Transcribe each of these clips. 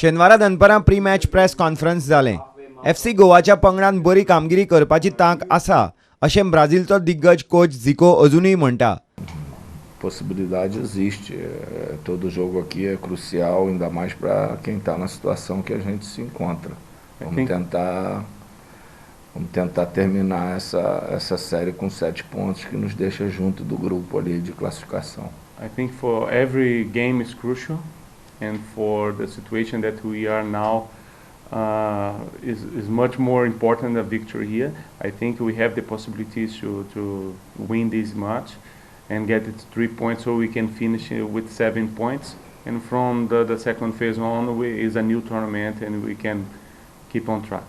शेनवारा दनपारां pre match press conference जालें. FC गोवाच्या पंगडान बरी कामगिरी करपाची तांक आसा अशें ब्राझीलचो दिग्गज कोच झिको अजुनूय म्हणटा. Possibilidade existe. Todo jogo aqui é crucial, ainda mais para quem está na situação que a gente se encontra. Vamos tentar terminar essa série com 7 pontos que nos deixa junto do grupo ali de classificação. I think for every game is crucial, and for the situation that we are now is much more important than a victory here. I think we have the possibilities to win this match and get it 3 points, so we can finish with 7 points. And from the second phase on, is a new tournament and we can keep on track.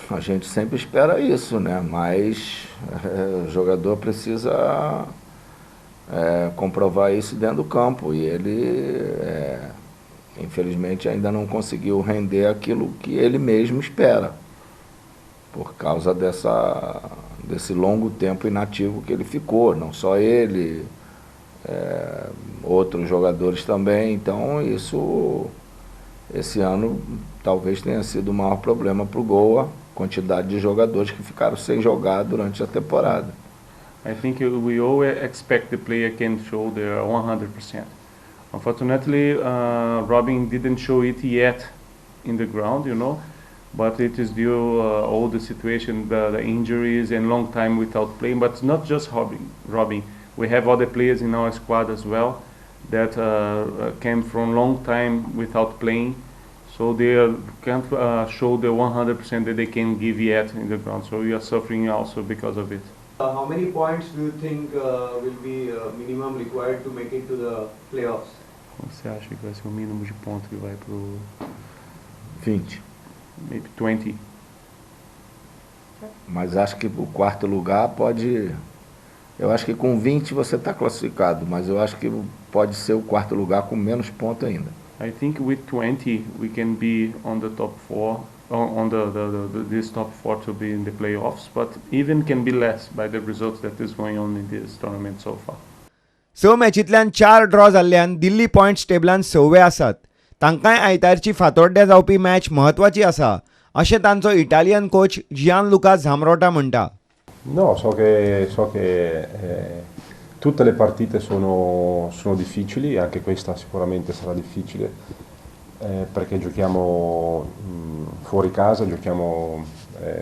A gente sempre espera isso, né? Mas o jogador precisa comprovar isso dentro do campo, e ele infelizmente ainda não conseguiu render aquilo que ele mesmo espera, por causa desse longo tempo inativo que ele ficou, não só ele, outros jogadores também. Então esse ano talvez tenha sido o maior problema para o Goa, quantidade de jogadores que ficaram sem jogar durante a temporada. I think we all expect the player can show their 100%. Unfortunately, Robin didn't show it yet in the ground, but it is due all the situation, the injuries and long time without playing. But not just Robin. We have other players in our squad as well that came from long time without playing, so they can't show the 100% that they can give yet in the ground. So we are suffering also because of it. How many points do you think will be minimum required to make it to the playoffs? Você acha que vai ser o mínimo de ponto que vai pro 20. Maybe 20? Mas acho que o quarto lugar pode... Eu acho que com 20 você está classificado, mas eu acho que pode ser o quarto lugar com menos ponto ainda. I think with 20 we can be on the top 4, on this top 4 to be in the playoffs, but even can be less by the results that is going on in this tournament so far. 6 मॅचींतल्यान 4 ड्रॉ जाल्ल्यान दिल्ली पॉयंट्स टेबलान 6वे आसात. तांकांय आयतारची फातोड्ड्या जावपी मॅच महत्वाची आसा अशें तांचो इटालियन कोच जियानलुका झामरोटा म्हणटा. No, so che tutte le partite sono difficili, anche questa sicuramente sarà difficile, perché giochiamo fuori casa, giochiamo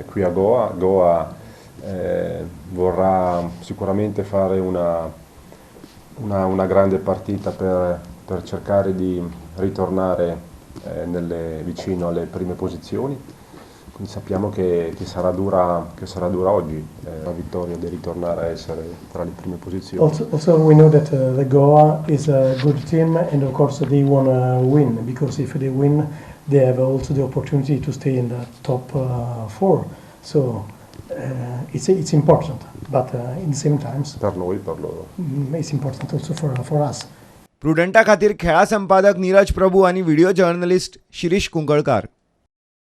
qui a Goa. Goa vorrà sicuramente fare una grande partita per cercare di ritornare vicino alle prime posizioni. Quindi sappiamo che sarà dura oggi, la vittoria di ritornare a essere tra le prime posizioni. Also we know that the Goa is a good team, and of course they want to win, because if they win they have also the opportunity to stay in the top 4. So it's important, but in the same time Per noi, per loro. It's important also for us. प्रुडंटा खातीर खेळा संपादक नीरज प्रभू आनी video journalist Shirish कुंकळकार.